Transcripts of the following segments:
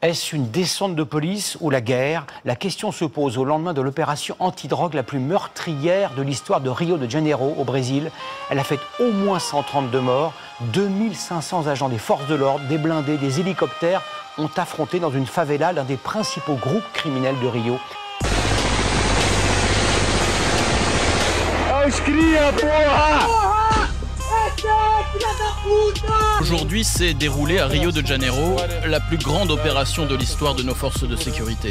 Est-ce une descente de police ou la guerre? La question se pose au lendemain de l'opération antidrogue la plus meurtrière de l'histoire de Rio de Janeiro, au Brésil. Elle a fait au moins 132 morts. 2500 agents des forces de l'ordre, des blindés, des hélicoptères ont affronté dans une favela l'un des principaux groupes criminels de Rio. Aujourd'hui s'est déroulée à Rio de Janeiro la plus grande opération de l'histoire de nos forces de sécurité.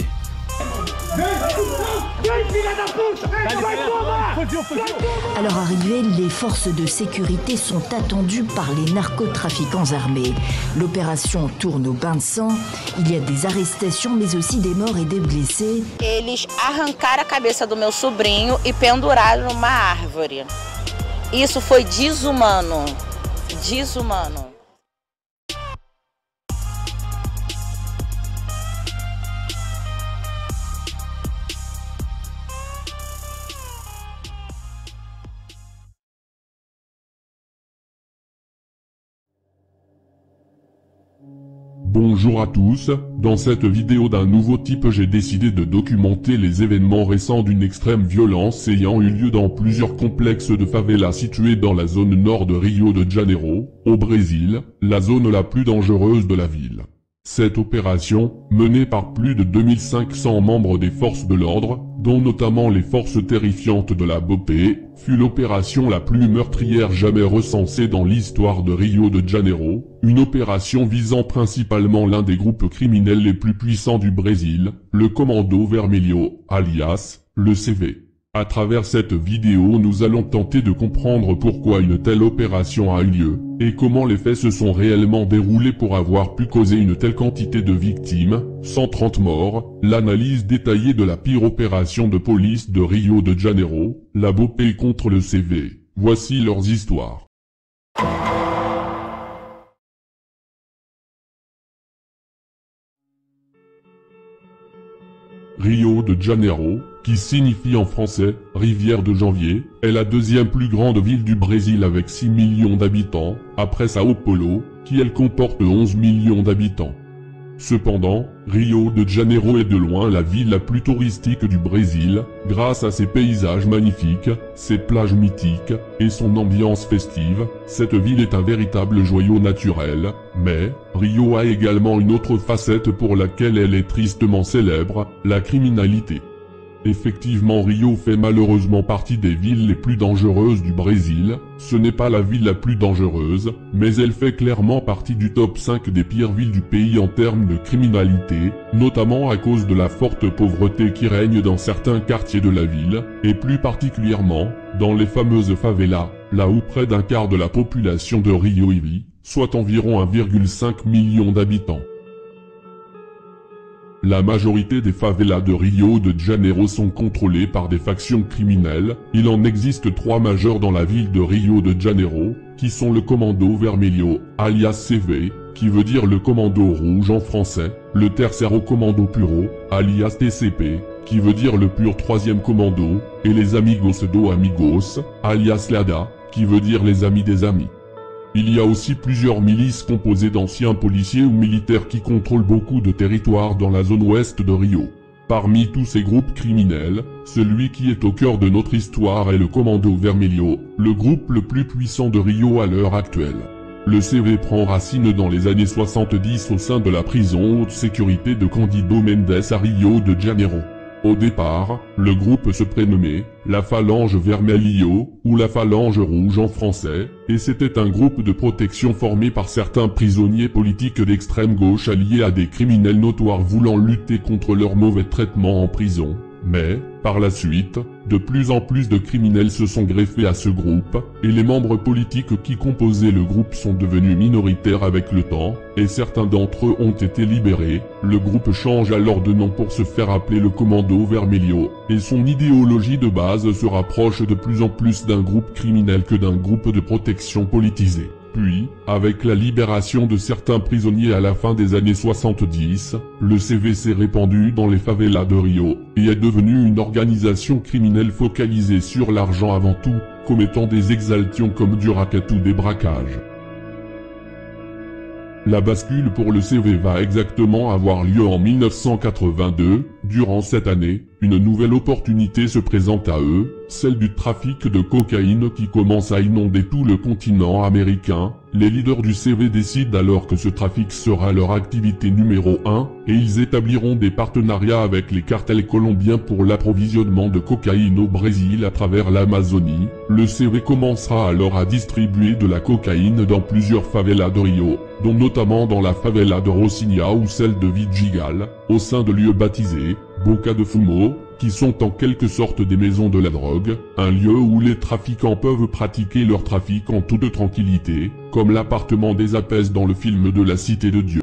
À leur arrivée, les forces de sécurité sont attendues par les narcotrafiquants armés. L'opération tourne au bain de sang. Il y a des arrestations, mais aussi des morts et des blessés. Eles arrancaram a cabeça do meu sobrinho e penduraram numa árvore. Isso foi desumano. Desumano. Bonjour à tous, dans cette vidéo d'un nouveau type j'ai décidé de documenter les événements récents d'une extrême violence ayant eu lieu dans plusieurs complexes de favelas situés dans la zone nord de Rio de Janeiro, au Brésil, la zone la plus dangereuse de la ville. Cette opération, menée par plus de 2500 membres des forces de l'ordre, dont notamment les forces terrifiantes de la BOPE, fut l'opération la plus meurtrière jamais recensée dans l'histoire de Rio de Janeiro, une opération visant principalement l'un des groupes criminels les plus puissants du Brésil, le Commando Vermelho, alias, le CV. À travers cette vidéo nous allons tenter de comprendre pourquoi une telle opération a eu lieu, et comment les faits se sont réellement déroulés pour avoir pu causer une telle quantité de victimes, 130 morts, l'analyse détaillée de la pire opération de police de Rio de Janeiro, la BOPE contre le CV. Voici leurs histoires. Rio de Janeiro, qui signifie en français « rivière de janvier », est la deuxième plus grande ville du Brésil avec 6 millions d'habitants, après Sao Paulo, qui elle comporte 11 millions d'habitants. Cependant, Rio de Janeiro est de loin la ville la plus touristique du Brésil, grâce à ses paysages magnifiques, ses plages mythiques, et son ambiance festive. Cette ville est un véritable joyau naturel, mais Rio a également une autre facette pour laquelle elle est tristement célèbre, la criminalité. Effectivement, Rio fait malheureusement partie des villes les plus dangereuses du Brésil. Ce n'est pas la ville la plus dangereuse, mais elle fait clairement partie du top 5 des pires villes du pays en termes de criminalité, notamment à cause de la forte pauvreté qui règne dans certains quartiers de la ville, et plus particulièrement, dans les fameuses favelas, là où près d'un quart de la population de Rio y vit, soit environ 1,5 million d'habitants. La majorité des favelas de Rio de Janeiro sont contrôlées par des factions criminelles. Il en existe 3 majeures dans la ville de Rio de Janeiro, qui sont le Commando Vermelho, alias CV, qui veut dire le Commando Rouge en français, le Terceiro Commando Puro, alias TCP, qui veut dire le pur 3e commando, et les Amigos do Amigos, alias LADA, qui veut dire les amis des amis. Il y a aussi plusieurs milices composées d'anciens policiers ou militaires qui contrôlent beaucoup de territoires dans la zone ouest de Rio. Parmi tous ces groupes criminels, celui qui est au cœur de notre histoire est le Commando Vermelho, le groupe le plus puissant de Rio à l'heure actuelle. Le CV prend racine dans les années 70 au sein de la prison haute sécurité de Cândido Mendes à Rio de Janeiro. Au départ, le groupe se prénommait la Phalange Vermelho, ou la Phalange Rouge en français, et c'était un groupe de protection formé par certains prisonniers politiques d'extrême gauche alliés à des criminels notoires voulant lutter contre leur mauvais traitement en prison. Mais, par la suite, de plus en plus de criminels se sont greffés à ce groupe, et les membres politiques qui composaient le groupe sont devenus minoritaires avec le temps, et certains d'entre eux ont été libérés. Le groupe change alors de nom pour se faire appeler le Commando Vermelho, et son idéologie de base se rapproche de plus en plus d'un groupe criminel que d'un groupe de protection politisé. Puis, avec la libération de certains prisonniers à la fin des années 70, le CV s'est répandu dans les favelas de Rio, et est devenu une organisation criminelle focalisée sur l'argent avant tout, commettant des exaltions comme du racket ou des braquages. La bascule pour le CV va exactement avoir lieu en 1982. Durant cette année, une nouvelle opportunité se présente à eux, celle du trafic de cocaïne qui commence à inonder tout le continent américain. Les leaders du CV décident alors que ce trafic sera leur activité numéro 1, et ils établiront des partenariats avec les cartels colombiens pour l'approvisionnement de cocaïne au Brésil à travers l'Amazonie. Le CV commencera alors à distribuer de la cocaïne dans plusieurs favelas de Rio, dont notamment dans la favela de Rocinha ou celle de Vidigal, au sein de lieux baptisés Boca de Fumo, qui sont en quelque sorte des maisons de la drogue, un lieu où les trafiquants peuvent pratiquer leur trafic en toute tranquillité, comme l'appartement des Apes dans le film de la Cité de Dieu.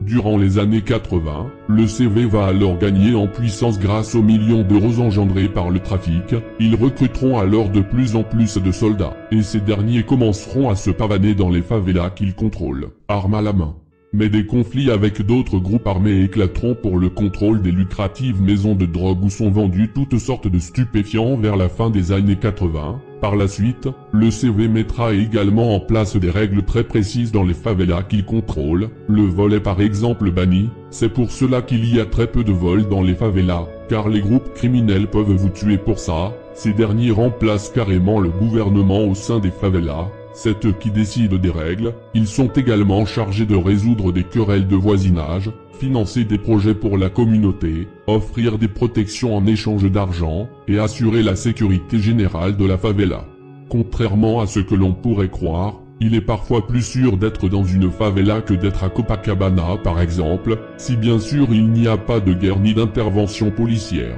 Durant les années 80, le CV va alors gagner en puissance grâce aux millions d'euros engendrés par le trafic. Ils recruteront alors de plus en plus de soldats, et ces derniers commenceront à se pavaner dans les favelas qu'ils contrôlent, armes à la main. Mais des conflits avec d'autres groupes armés éclateront pour le contrôle des lucratives maisons de drogue où sont vendus toutes sortes de stupéfiants vers la fin des années 80. Par la suite, le CV mettra également en place des règles très précises dans les favelas qu'il contrôle. Le vol est par exemple banni, c'est pour cela qu'il y a très peu de vols dans les favelas, car les groupes criminels peuvent vous tuer pour ça. Ces derniers remplacent carrément le gouvernement au sein des favelas. C'est eux qui décident des règles. Ils sont également chargés de résoudre des querelles de voisinage, financer des projets pour la communauté, offrir des protections en échange d'argent, et assurer la sécurité générale de la favela. Contrairement à ce que l'on pourrait croire, il est parfois plus sûr d'être dans une favela que d'être à Copacabana par exemple, si bien sûr il n'y a pas de guerre ni d'intervention policière.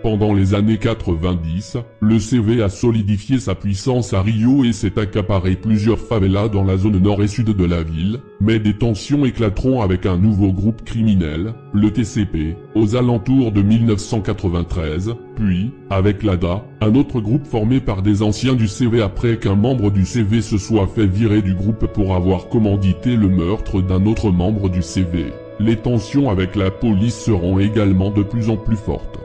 Pendant les années 90, le CV a solidifié sa puissance à Rio et s'est accaparé plusieurs favelas dans la zone nord et sud de la ville, mais des tensions éclateront avec un nouveau groupe criminel, le TCP, aux alentours de 1993, puis, avec l'ADA, un autre groupe formé par des anciens du CV après qu'un membre du CV se soit fait virer du groupe pour avoir commandité le meurtre d'un autre membre du CV. Les tensions avec la police seront également de plus en plus fortes.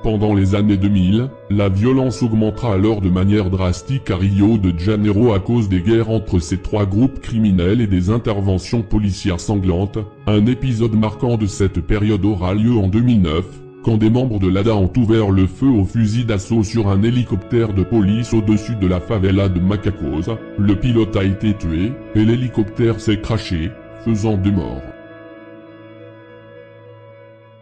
Pendant les années 2000, la violence augmentera alors de manière drastique à Rio de Janeiro à cause des guerres entre ces trois groupes criminels et des interventions policières sanglantes. Un épisode marquant de cette période aura lieu en 2009, quand des membres de l'ADA ont ouvert le feu au fusil d'assaut sur un hélicoptère de police au-dessus de la favela de Macacos. Le pilote a été tué, et l'hélicoptère s'est crashé, faisant 2 morts.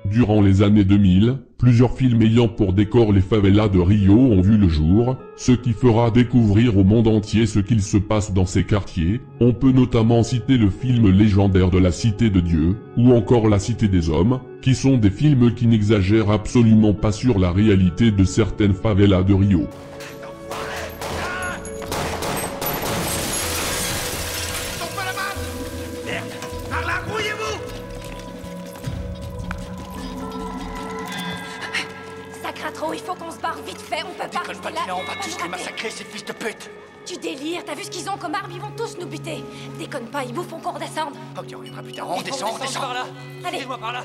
Durant les années 2000, plusieurs films ayant pour décor les favelas de Rio ont vu le jour, ce qui fera découvrir au monde entier ce qu'il se passe dans ces quartiers. On peut notamment citer le film légendaire de la Cité de Dieu, ou encore La Cité des Hommes, qui sont des films qui n'exagèrent absolument pas sur la réalité de certaines favelas de Rio. Trop, il faut qu'on se barre vite fait, on peut pas rester là. On va tous les massacrer, ces fils de pute. Tu délires, t'as vu ce qu'ils ont comme armes, ils vont tous nous buter. Déconne pas, ils vous font qu'on redescende. Ok, on reviendra plus tard, on descend par là. Allez. Suivez-moi par là.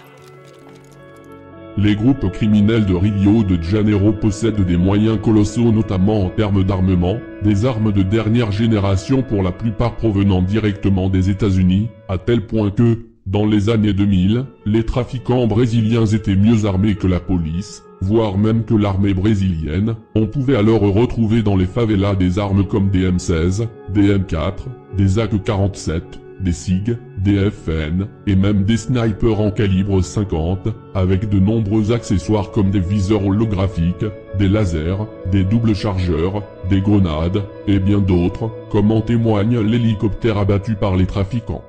Les groupes criminels de Rio de Janeiro possèdent des moyens colossaux notamment en termes d'armement, des armes de dernière génération pour la plupart provenant directement des États-Unis, à tel point que, dans les années 2000, les trafiquants brésiliens étaient mieux armés que la police, voire même que l'armée brésilienne. On pouvait alors retrouver dans les favelas des armes comme des M16, des M4, des AK-47, des SIG, des FN, et même des snipers en calibre 50, avec de nombreux accessoires comme des viseurs holographiques, des lasers, des doubles chargeurs, des grenades, et bien d'autres, comme en témoigne l'hélicoptère abattu par les trafiquants.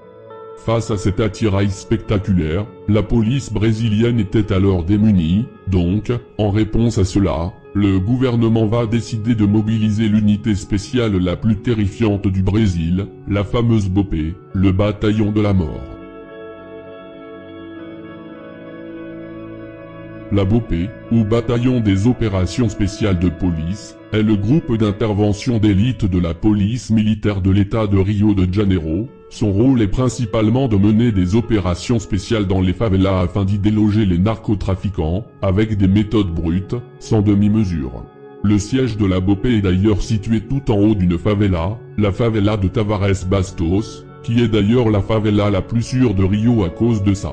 Face à cet attirail spectaculaire, la police brésilienne était alors démunie, donc, en réponse à cela, le gouvernement va décider de mobiliser l'unité spéciale la plus terrifiante du Brésil, la fameuse BOPE, le bataillon de la mort. La BOPE, ou bataillon des opérations spéciales de police, est le groupe d'intervention d'élite de la police militaire de l'État de Rio de Janeiro. Son rôle est principalement de mener des opérations spéciales dans les favelas afin d'y déloger les narcotrafiquants, avec des méthodes brutes, sans demi-mesure. Le siège de la BOPE est d'ailleurs situé tout en haut d'une favela, la favela de Tavares Bastos, qui est d'ailleurs la favela la plus sûre de Rio à cause de ça.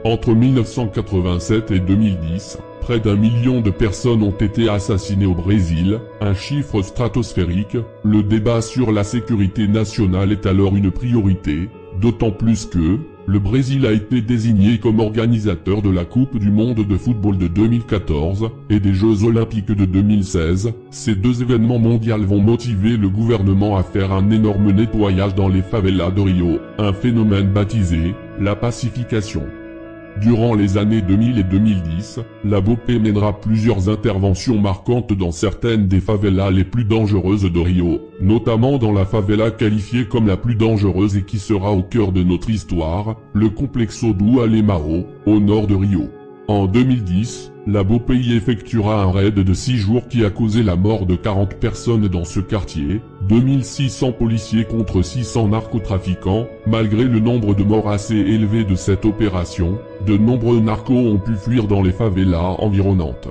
Entre 1987 et 2010, près d'1 million de personnes ont été assassinées au Brésil, un chiffre stratosphérique. Le débat sur la sécurité nationale est alors une priorité, d'autant plus que le Brésil a été désigné comme organisateur de la Coupe du monde de football de 2014 et des Jeux olympiques de 2016. Ces deux événements mondiaux vont motiver le gouvernement à faire un énorme nettoyage dans les favelas de Rio, un phénomène baptisé la pacification. Durant les années 2000 et 2010, la BOPE mènera plusieurs interventions marquantes dans certaines des favelas les plus dangereuses de Rio, notamment dans la favela qualifiée comme la plus dangereuse et qui sera au cœur de notre histoire, le Complexo do Alemão, au nord de Rio. En 2010, la BOPE y effectuera un raid de 6 jours qui a causé la mort de 40 personnes dans ce quartier, 2600 policiers contre 600 narcotrafiquants. Malgré le nombre de morts assez élevé de cette opération, de nombreux narcos ont pu fuir dans les favelas environnantes.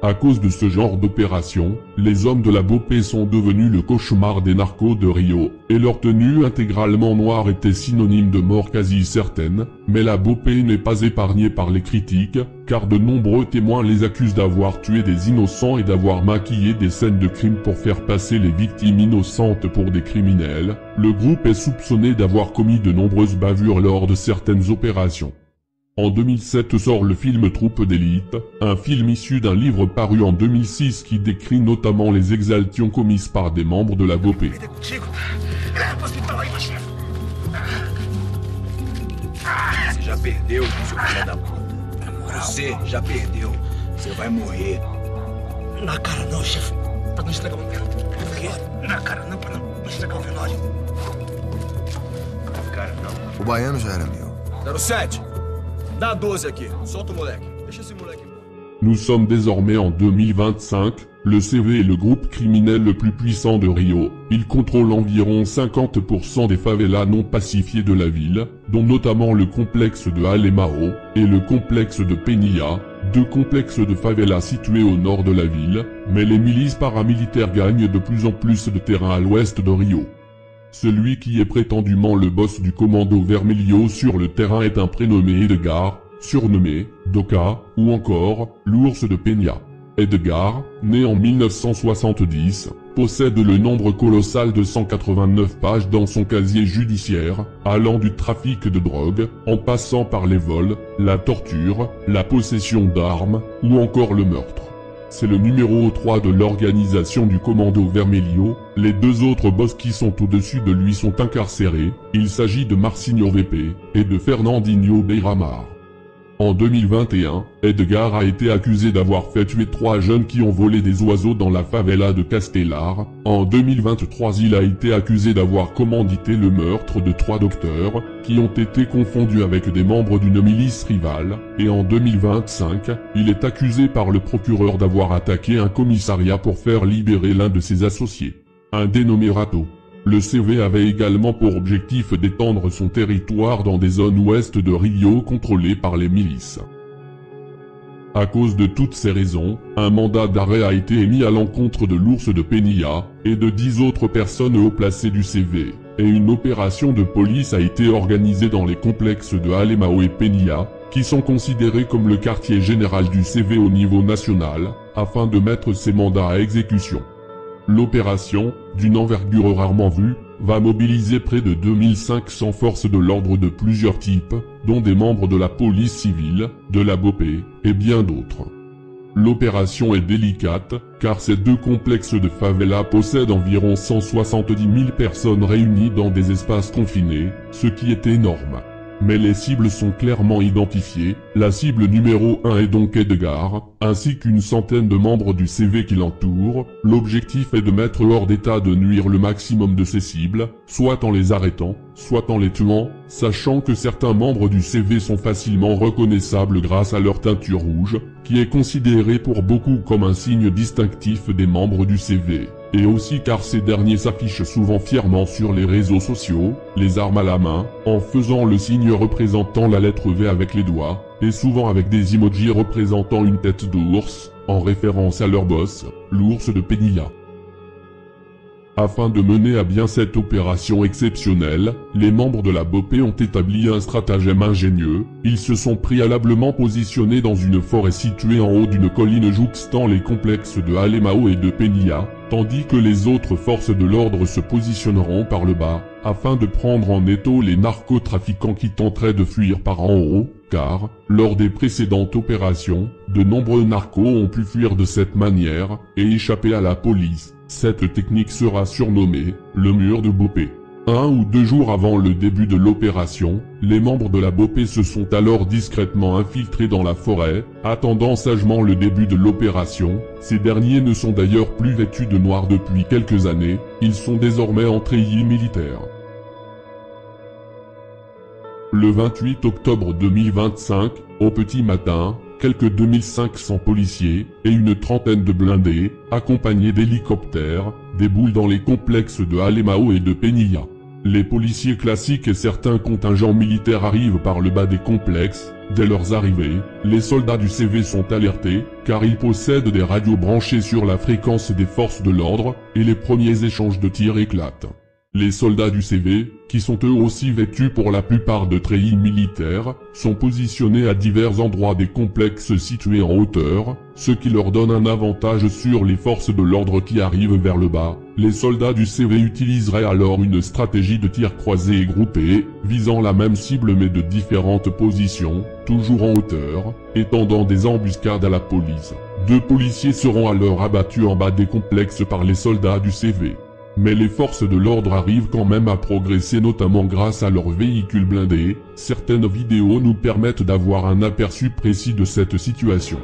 À cause de ce genre d'opération, les hommes de la BOPE sont devenus le cauchemar des narcos de Rio, et leur tenue intégralement noire était synonyme de mort quasi certaine, mais la BOPE n'est pas épargnée par les critiques, car de nombreux témoins les accusent d'avoir tué des innocents et d'avoir maquillé des scènes de crime pour faire passer les victimes innocentes pour des criminels. Le groupe est soupçonné d'avoir commis de nombreuses bavures lors de certaines opérations. En 2007 sort le film Troupe d'élite, un film issu d'un livre paru en 2006 qui décrit notamment les exaltations commises par des membres de la BOPE. Você já perdeu, seu filho da puta. Você já perdeu. Você vai morrer. Na cara não, chefe. Pra não estragar o velório. Por quê? Na cara não, pra não estragar o velório. Na cara não. O baiano já era meu. 07. Dá 12 aqui. Solta o moleque. Deixa esse moleque embora. Nous sommes désormais en 2025, le CV est le groupe criminel le plus puissant de Rio. Il contrôle environ 50% des favelas non pacifiées de la ville, dont notamment le complexe de Alemão et le complexe de Penilla, deux complexes de favelas situés au nord de la ville, mais les milices paramilitaires gagnent de plus en plus de terrain à l'ouest de Rio. Celui qui est prétendument le boss du Commando Vermelho sur le terrain est un prénommé Edgar, surnommé Doca, ou encore l'ours de Penilla. Edgar, né en 1970, possède le nombre colossal de 189 pages dans son casier judiciaire, allant du trafic de drogue, en passant par les vols, la torture, la possession d'armes, ou encore le meurtre. C'est le numéro 3 de l'organisation du Commando Vermelho. Les deux autres boss qui sont au-dessus de lui sont incarcérés. Il s'agit de Marcinho VP et de Fernandinho Beiramar. En 2021, Edgar a été accusé d'avoir fait tuer 3 jeunes qui ont volé des oiseaux dans la favela de Castelar. En 2023, il a été accusé d'avoir commandité le meurtre de 3 docteurs, qui ont été confondus avec des membres d'une milice rivale. Et en 2025, il est accusé par le procureur d'avoir attaqué un commissariat pour faire libérer l'un de ses associés, un dénommé Rato. Le CV avait également pour objectif d'étendre son territoire dans des zones ouest de Rio contrôlées par les milices. À cause de toutes ces raisons, un mandat d'arrêt a été émis à l'encontre de l'ours de Penilla et de 10 autres personnes haut placées du CV, et une opération de police a été organisée dans les complexes de Alemão et Penilla, qui sont considérés comme le quartier général du CV au niveau national, afin de mettre ces mandats à exécution. L'opération, d'une envergure rarement vue, va mobiliser près de 2500 forces de l'ordre de plusieurs types, dont des membres de la police civile, de la BOPE, et bien d'autres. L'opération est délicate, car ces deux complexes de favelas possèdent environ 170 000 personnes réunies dans des espaces confinés, ce qui est énorme. Mais les cibles sont clairement identifiées. La cible numéro 1 est donc Edgar, ainsi qu'une centaine de membres du CV qui l'entourent. L'objectif est de mettre hors d'état de nuire le maximum de ces cibles, soit en les arrêtant, soit en les tuant, sachant que certains membres du CV sont facilement reconnaissables grâce à leur teinture rouge, qui est considérée pour beaucoup comme un signe distinctif des membres du CV. Et aussi car ces derniers s'affichent souvent fièrement sur les réseaux sociaux, les armes à la main, en faisant le signe représentant la lettre V avec les doigts, et souvent avec des emojis représentant une tête d'ours, en référence à leur boss, l'ours de Penilla. Afin de mener à bien cette opération exceptionnelle, les membres de la BOPE ont établi un stratagème ingénieux. Ils se sont préalablement positionnés dans une forêt située en haut d'une colline jouxtant les complexes de Alemao et de Penilla, tandis que les autres forces de l'ordre se positionneront par le bas, afin de prendre en étau les narcotrafiquants qui tenteraient de fuir par en haut, car, lors des précédentes opérations, de nombreux narcos ont pu fuir de cette manière et échapper à la police. Cette technique sera surnommée le mur de BOPE. 1 ou 2 jours avant le début de l'opération, les membres de la BOPE se sont alors discrètement infiltrés dans la forêt, attendant sagement le début de l'opération. Ces derniers ne sont d'ailleurs plus vêtus de noir depuis quelques années, ils sont désormais en treillis militaire. Le 28 octobre 2025, au petit matin, quelques 2500 policiers et une trentaine de blindés, accompagnés d'hélicoptères, déboulent dans les complexes de Alemao et de Penilla. Les policiers classiques et certains contingents militaires arrivent par le bas des complexes. Dès leur arrivée, les soldats du CV sont alertés, car ils possèdent des radios branchées sur la fréquence des forces de l'ordre, et les premiers échanges de tirs éclatent. Les soldats du CV, qui sont eux aussi vêtus pour la plupart de treillis militaires, sont positionnés à divers endroits des complexes situés en hauteur, ce qui leur donne un avantage sur les forces de l'ordre qui arrivent vers le bas. Les soldats du CV utiliseraient alors une stratégie de tir croisé et groupé, visant la même cible mais de différentes positions, toujours en hauteur, et tendant des embuscades à la police. 2 policiers seront alors abattus en bas des complexes par les soldats du CV. Mais les forces de l'ordre arrivent quand même à progresser, notamment grâce à leurs véhicules blindés. Certaines vidéos nous permettent d'avoir un aperçu précis de cette situation.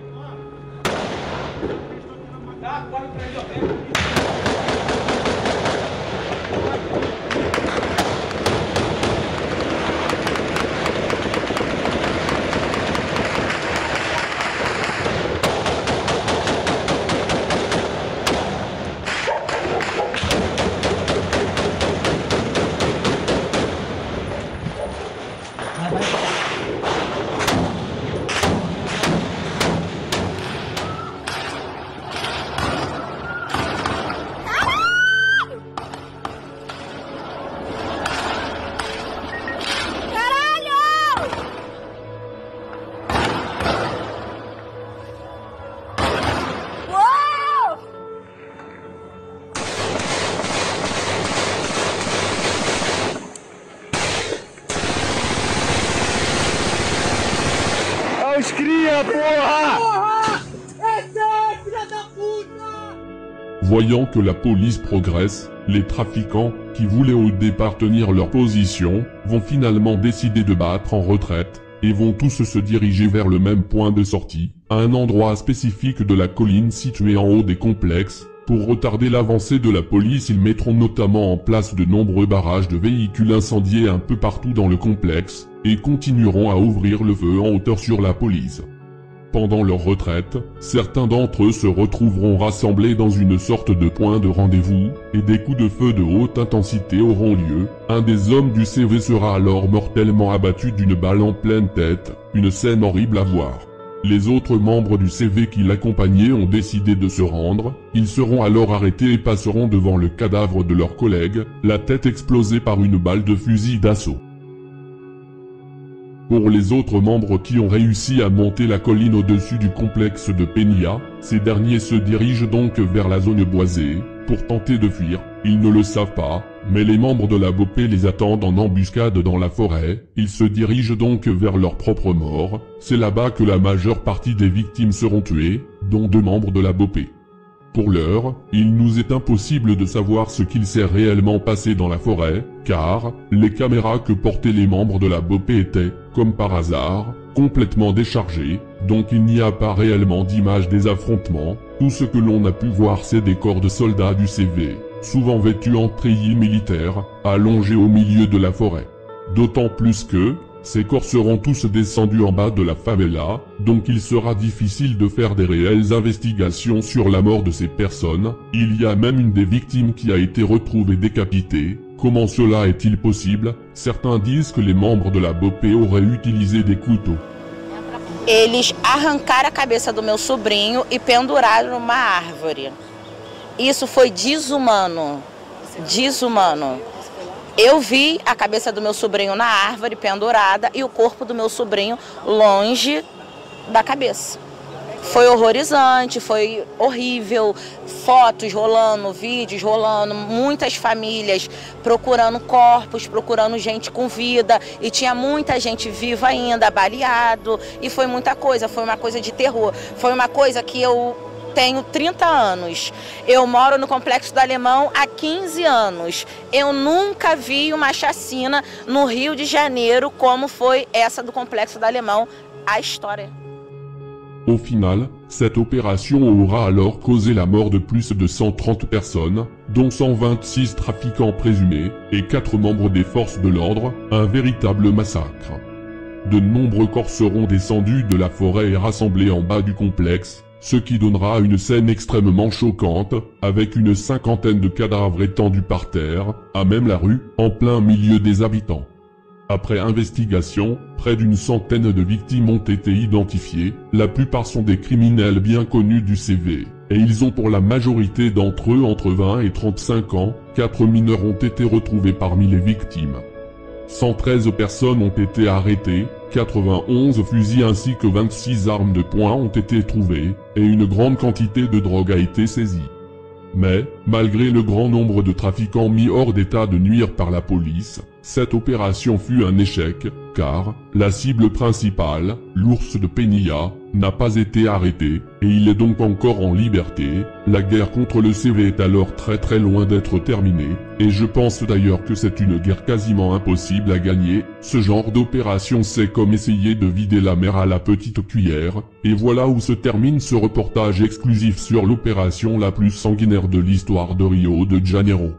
Voyant que la police progresse, les trafiquants, qui voulaient au départ tenir leur position, vont finalement décider de battre en retraite, et vont tous se diriger vers le même point de sortie, à un endroit spécifique de la colline située en haut des complexes. Pour retarder l'avancée de la police, ils mettront notamment en place de nombreux barrages de véhicules incendiés un peu partout dans le complexe, et continueront à ouvrir le feu en hauteur sur la police. Pendant leur retraite, certains d'entre eux se retrouveront rassemblés dans une sorte de point de rendez-vous, et des coups de feu de haute intensité auront lieu. Un des hommes du CV sera alors mortellement abattu d'une balle en pleine tête, une scène horrible à voir. Les autres membres du CV qui l'accompagnaient ont décidé de se rendre. Ils seront alors arrêtés et passeront devant le cadavre de leur collègue, la tête explosée par une balle de fusil d'assaut. Pour les autres membres qui ont réussi à monter la colline au-dessus du complexe de Penilla, ces derniers se dirigent donc vers la zone boisée, pour tenter de fuir. Ils ne le savent pas, mais les membres de la BOPE les attendent en embuscade dans la forêt. Ils se dirigent donc vers leur propre mort. C'est là-bas que la majeure partie des victimes seront tuées, dont 2 membres de la BOPE. Pour l'heure, il nous est impossible de savoir ce qu'il s'est réellement passé dans la forêt, car les caméras que portaient les membres de la BOPE étaient, comme par hasard, complètement déchargées, donc il n'y a pas réellement d'image des affrontements. Tout ce que l'on a pu voir, c'est des corps de soldats du CV, souvent vêtus en treillis militaires, allongés au milieu de la forêt. D'autant plus que, ces corps seront tous descendus en bas de la favela, donc il sera difficile de faire des réelles investigations sur la mort de ces personnes. Il y a même une des victimes qui a été retrouvée décapitée. Comment cela est-il possible? Certains disent que les membres de la BOPE auraient utilisé des couteaux. Eles arrancaram a cabeça do meu sobrinho e penduraram numa árvore. Isso foi desumano, desumano. Eu vi a cabeça do meu sobrinho na árvore pendurada e o corpo do meu sobrinho longe da cabeça. Foi horrorizante, foi horrível, fotos rolando, vídeos rolando, muitas famílias procurando corpos, procurando gente com vida e tinha muita gente viva ainda, baleado e foi muita coisa, foi uma coisa de terror, foi uma coisa que eu tenho 30 anos, eu moro no Complexo do Alemão há 15 anos, eu nunca vi uma chacina no Rio de Janeiro como foi essa do Complexo do Alemão, a história. Au final, cette opération aura alors causé la mort de plus de 130 personnes, dont 126 trafiquants présumés et 4 membres des forces de l'ordre, un véritable massacre. De nombreux corps seront descendus de la forêt et rassemblés en bas du complexe, ce qui donnera une scène extrêmement choquante, avec une cinquantaine de cadavres étendus par terre, à même la rue, en plein milieu des habitants. Après investigation, près d'une centaine de victimes ont été identifiées, la plupart sont des criminels bien connus du CV, et ils ont pour la majorité d'entre eux entre 20 et 35 ans, 4 mineurs ont été retrouvés parmi les victimes. 113 personnes ont été arrêtées, 91 fusils ainsi que 26 armes de poing ont été trouvées, et une grande quantité de drogue a été saisie. Mais, malgré le grand nombre de trafiquants mis hors d'état de nuire par la police, cette opération fut un échec, car la cible principale, l'ours de Penilla, n'a pas été arrêté, et il est donc encore en liberté. La guerre contre le CV est alors très loin d'être terminée, et je pense d'ailleurs que c'est une guerre quasiment impossible à gagner. Ce genre d'opération c'est comme essayer de vider la mer à la petite cuillère, et voilà où se termine ce reportage exclusif sur l'opération la plus sanguinaire de l'histoire de Rio de Janeiro.